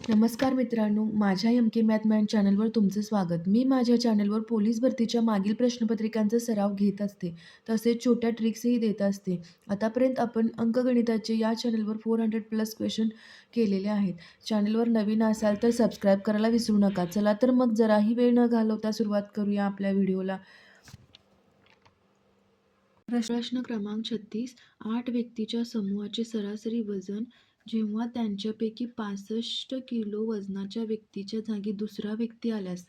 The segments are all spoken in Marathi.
नमस्कार मित्रांनो, माझ्या एम के मॅथ माइंड चॅनलवर तुमचं स्वागत. मी माझ्या चॅनलवर पोलीस भरतीच्या मागील प्रश्नपत्रिकांचा सराव घेत असते. तसेच छोट्या ट्रिक्सही देत असते. आतापर्यंत आपण अंकगणिताचे या चॅनलवर 400+ क्वेश्चन केलेले आहेत. चॅनलवर नवीन असाल तर सबस्क्राईब करायला विसरू नका. चला तर मग जराही वेळ न घालवता सुरुवात करूया आपल्या व्हिडिओला. प्रश्न क्रमांक 36. 8 व्यक्तीच्या समूहाचे सरासरी वजन जेव्हा त्यांच्यापैकी 65 किलो वजनाच्या व्यक्तीच्या जागी दुसरा व्यक्ती आल्यास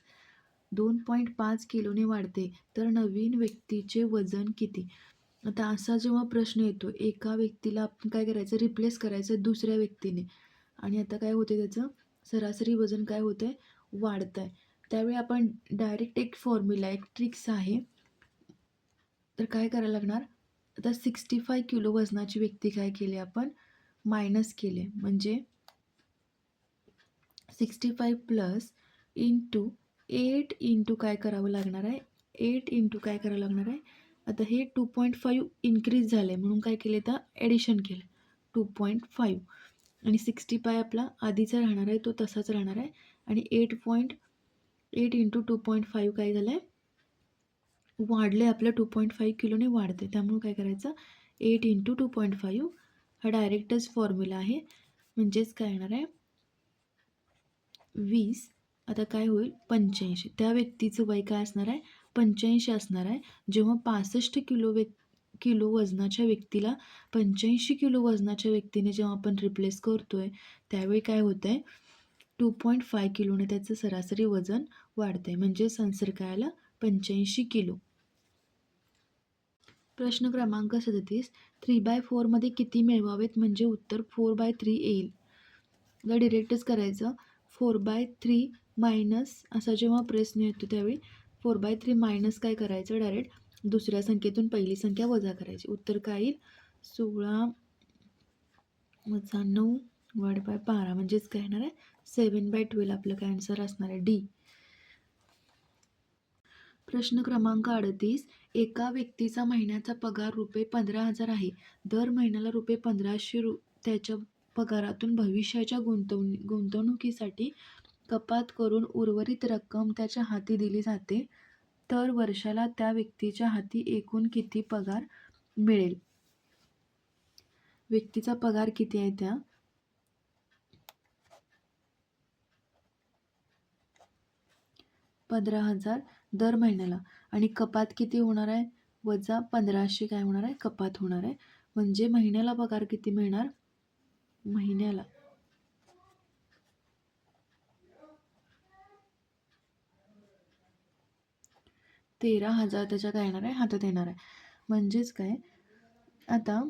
2.5 किलोने वाढते, तर नवीन व्यक्तीचे वजन किती? आता असा जेव्हा प्रश्न येतो, एका व्यक्तीला आपण काय करायचं, रिप्लेस करायचं दुसऱ्या व्यक्तीने, आणि आता काय होते, त्याचं सरासरी वजन काय होतंय, वाढतंय. त्यावेळी आपण डायरेक्ट एक फॉर्म्युला, एक ट्रिक्स आहे. तर काय करायला लागणार, आता 65 किलो वजनाची व्यक्ती काय केली, आपण मायनस केले. म्हणजे 65 प्लस इंटू 8 इंटू काय करावं लागणार आहे, 8 इंटू काय करावं लागणार आहे. आता हे 2.5 इन्क्रीज झालं आहे म्हणून काय केले, तर ॲडिशन केलं 2.5. आणि 65 आपला आधीचा राहणार आहे, तो तसाच राहणार आहे. आणि 8 इंटू 2.5 काय झालं आहे, वाढले, आपलं 2.5 किलोने वाढते. त्यामुळे काय करायचं, 8 इंटू 2.5 हा डायरेक्टच फॉर्म्युला आहे. म्हणजेच काय येणार आहे, 20. आता काय होईल, 85. त्या व्यक्तीचं वय काय असणार आहे, 85 असणार आहे. जेव्हा 65 किलो वजनाच्या व्यक्तीला 85 किलो वजनाच्या व्यक्तीने जेव्हा आपण रिप्लेस करतोय, त्यावेळी काय होतं आहे, 2.5 किलोने त्याचं सरासरी वजन वाढतं आहे. म्हणजे आन्सर काय आलं, 85 किलो. प्रश्न क्रमांक 37. 3/4 मध्ये किती मिळवावेत म्हणजे उत्तर 4/3 येईल. तर डिरेक्टच करायचं. 4/3 मायनस असा जेव्हा प्रश्न येतो त्यावेळी 4/3 मायनस काय करायचं, डायरेक्ट दुसऱ्या संख्येतून पहिली संख्या वजा करायची. उत्तर काय येईल, 16 वजा 9 वाढ बाय 12 म्हणजेच काय येणार आहे, 7/12 आपलं काय आन्सर असणार आहे, डी. प्रश्न क्रमांक 38. एका व्यक्तीचा महिन्याचा पगार ₹15,000 आहे. दर महिन्याला ₹1500 त्याच्या पगारातून भविष्याच्या गुंतवणुकीसाठी कपात करून उर्वरित रक्कम त्याच्या हाती दिली जाते, तर वर्षाला त्या व्यक्तीच्या हाती एकूण किती पगार मिळेल? व्यक्तीचा पगार किती आहे, त्या 15,000 दर महिन्याला, आणि कपात किती होणार आहे, वजा 1500 काय होणार आहे, कपात होणार आहे. म्हणजे महिन्याला पगार किती मिळणार, महिन्याला 13,000 त्याच्या काय येणार आहे, हातात येणार आहे. म्हणजेच काय, आता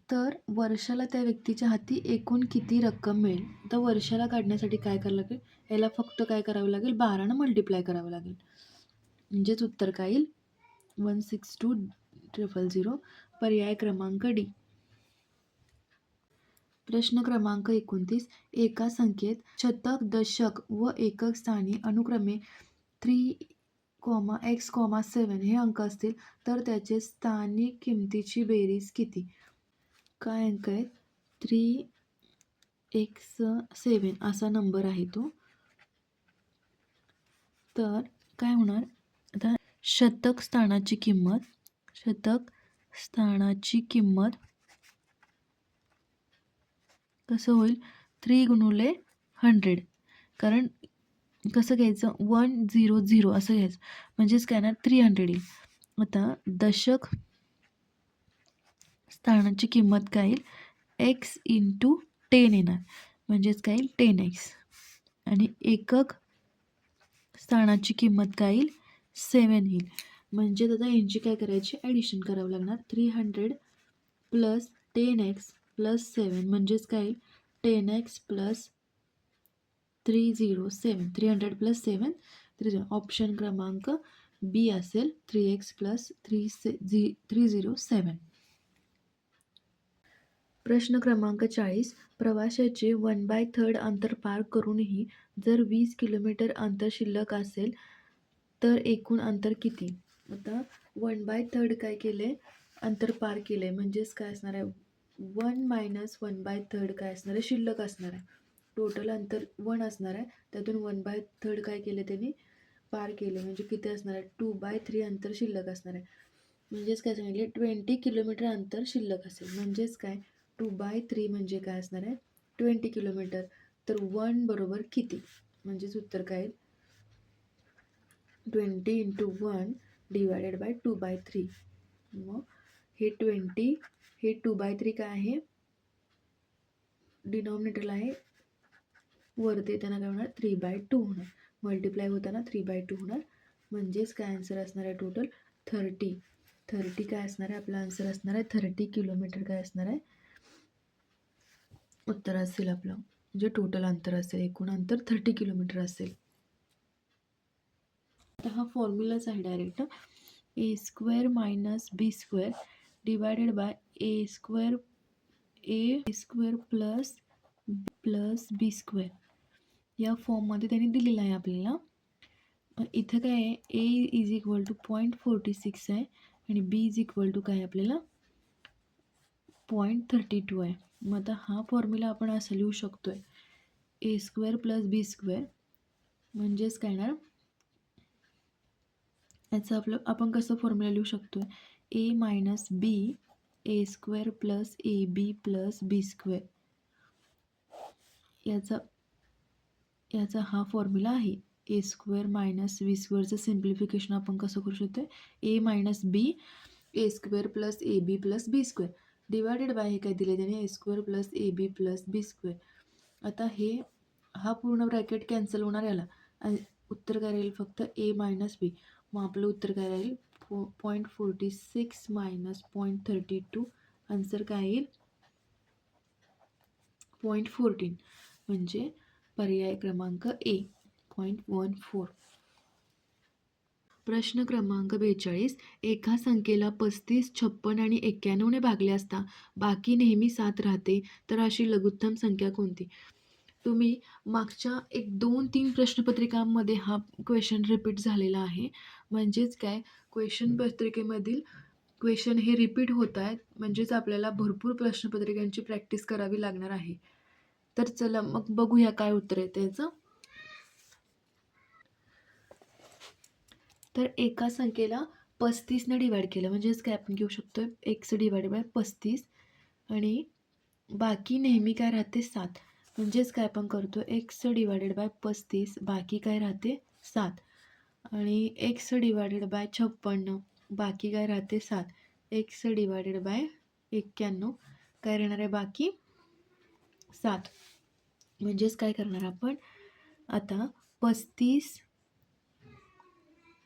तर वर्षाला त्या व्यक्तीच्या हाती एकूण किती रक्कम मिळेल. तर वर्षाला काढण्यासाठी काय करावं लागेल, याला फक्त काय करावं लागेल, 12 मल्टिप्लाय करावं लागेल. म्हणजेच उत्तर काय येईल, 162,000. पर्याय क्रमांक डी. प्रश्न क्रमांक 29. एका संख्येत शतक, दशक व एकक स्थानी अनुक्रमे 3,x,7 हे अंक असतील तर त्याचे स्थानिक किमतीची बेरीज किती? काय अंक आहेत, 3x7 असा नंबर आहे तो. तर काय होणार, आता शतक स्थानाची किंमत कसं होईल, 3 गुणुले 100. कारण कसं घ्यायचं, 100 असं घ्यायचं. म्हणजेच काय ना, 300 येईल. आता दशक स्थानाची किंमत काय येईल, x इंटू 10 येणार. म्हणजेच काय येईल, 10x. आणि एकक स्थानाची किंमत काय येईल, 7 येईल. म्हणजे आता यांची काय करायची, ॲडिशन करावं लागणार. 300 प्लस 10x प्लस 7 म्हणजेच काय येईल, 10x प्लस 307. 300 प्लस 7 30. ऑप्शन क्रमांक बी असेल, 3x प्लस 307. प्रश्न क्रमांक 40. प्रवाशाचे 1/3 अंतर पार करूनही जर 20 किलोमीटर अंतर शिल्लक असेल तर एकूण अंतर किती? आता 1/3 काय केले, अंतर पार केले. म्हणजेच काय असणार आहे, 1 - 1/3 काय असणार आहे, शिल्लक असणार आहे. टोटल अंतर 1 असणार आहे, त्यातून 1/3 काय केलं त्यांनी पार केले, म्हणजे किती असणार आहे 2/3 अंतर शिल्लक असणार आहे. म्हणजेच काय सांगितले 20 किलोमीटर अंतर शिल्लक असेल. म्हणजेच काय 2/3 म्हणजे काय असणार आहे 20 किलोमीटर. तर 1 बरोबर किती, म्हणजेच उत्तर काय येईल 20 × 1 डिवायडेड बाय 2/3. मग हे 20 हे 2/3 काय आहे डिनॉमिनेटरला आहे, वरती येताना काय होणार 3/2 होणार, मल्टिप्लाय होताना 3/2 होणार. म्हणजेच काय आन्सर असणार आहे टोटल 30 काय असणार आहे आपला आन्सर असणार आहे 30 किलोमीटर काय असणार आहे उत्तर असेल आपलं, म्हणजे टोटल अंतर असेल, एकूण अंतर 30 किलोमीटर असेल. आता हा फॉर्म्युलाच आहे direct a² - b² divided by a² plus b². या फॉर्ममध्ये त्यांनी दिलेलं आहे आपल्याला. इथं काय आहे a = 0.46 आहे आणि b काय आपल्याला 0.32 आहे. मग आता हा फॉर्म्युला आपण असं लिहू शकतो आहे a² + b². म्हणजेच काय ना याचं आपण कसं फॉर्म्युला लिहू शकतो a - b a² + ab + b². याचा हा फॉर्म्युला आहे. a² - b²चं सिम्प्लिफिकेशन आपण कसं करू शकतो a - b a² + ab + b² divided by हे काय दिले त्याने a² + ab + b². आता हा पूर्ण ब्रॅकेट कॅन्सल होणार याला आणि उत्तर काय राहील फक्त a - b. मग आपलं उत्तर काय राहील 0.46 - 0.32. आन्सर काय येईल 0.14. म्हणजे पर्याय क्रमांक ए 0.14. प्रश्न क्रमांक 42. एका संख्येला 35, 56 आणि 91ने भागले असता बाकी नेहमी 7 राहते, तर अशी लघुत्तम संख्या कोणती? तुम्ही मागच्या 1-2-3 प्रश्नपत्रिकांमध्ये हा क्वेश्चन रिपीट झालेला आहे. म्हणजेच काय क्वेश्चन पत्रिकेमधील क्वेश्चन हे रिपीट होत आहेत, म्हणजेच आपल्याला भरपूर प्रश्नपत्रिकांची प्रॅक्टिस करावी लागणार आहे. तर चला मग बघूया काय उत्तर आहे त्याचं. तर एका संख्येला 35ने डिवाइड केलं, म्हणजेच काय आपण घेऊ शकतो x / 35 आणि बाकी नेहमी काय राहते 7. म्हणजेच काय आपण करतो x / 35 बाकी काय राहते 7 आणि x / 56 बाकी काय राहते 7. x / 91 काय राहणार आहे बाकी 7. म्हणजेच काय करणार आपण आता 35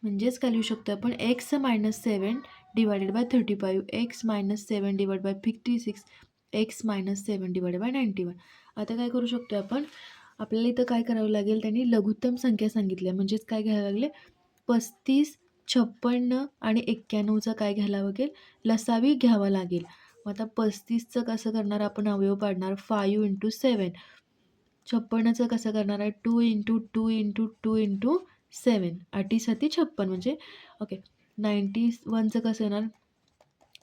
म्हणजेच काय लिहू शकतो आपण x - 7 divided by 35 x - 7 divide by 56 x - 7 divided by 91. आता काय करू शकतो आपण आपल्याला इथं काय करावं लागेल त्यांनी लघुत्तम संख्या सांगितल्या, म्हणजेच काय घ्यायला लागले 35, 56 आणि 91चा काय घ्यायला लागेल लसावी घ्यावा लागेल. मग आता 35चं कसं करणार आपण अवयव पाडणार 5 × 7. 56चं कसं करणार आहे 2 × 2 × 2 × 7 8 × 56 म्हणजे ओके. 91चं कसं येणार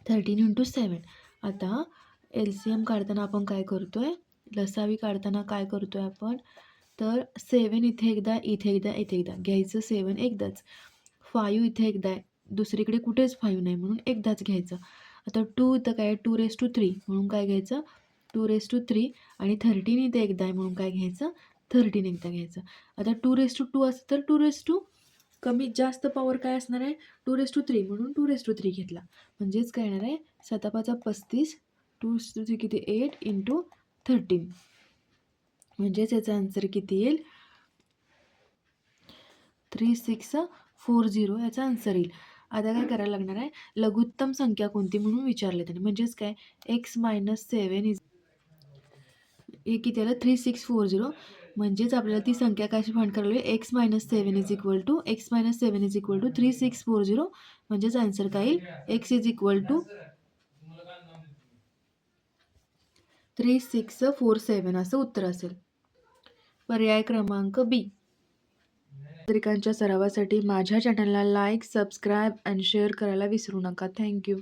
13 × 7. आता LCM काढताना आपण काय करतोय लसावी काढताना काय करतोय आपण तर 7 इथे एकदा इथे एकदा इथे एकदा घ्यायचं 7 एकदाच. 5 इथे एकदा आहे, दुसरीकडे कुठेच 5 नाही म्हणून एकदाच घ्यायचं. आता 2 इथं काय 2⁻³ म्हणून काय घ्यायचं 2⁻³ आणि 13 इथे एकदा आहे म्हणून काय घ्यायचं 13 एकदा घ्यायचं. आता 2⁻² असतं तर 2 कमी जास्त पॉवर काय असणार आहे 2⁻³ म्हणून 2⁻³ घेतला. म्हणजेच काय येणार आहे 7×5 35 2 किती 8 × 13. म्हणजेच याचा आन्सर किती येईल 3640 याचा आन्सर येईल. आता काय करायला लागणार आहे लघुत्तम संख्या कोणती म्हणून विचारले त्याने. म्हणजेच काय x - 7 हे किती आलं 3640. म्हणजेच आपल्याला ती संख्या कशी फाइंड करावी x - 7 = 3640. म्हणजेच आन्सर काय येईल x = 3647 असं उत्तर असेल. पर्याय क्रमांक बी. पत्रिकांच्या सरावासाठी माझ्या चॅनलला लाईक, सबस्क्राईब आणि शेअर करायला विसरू नका. थँक्यू.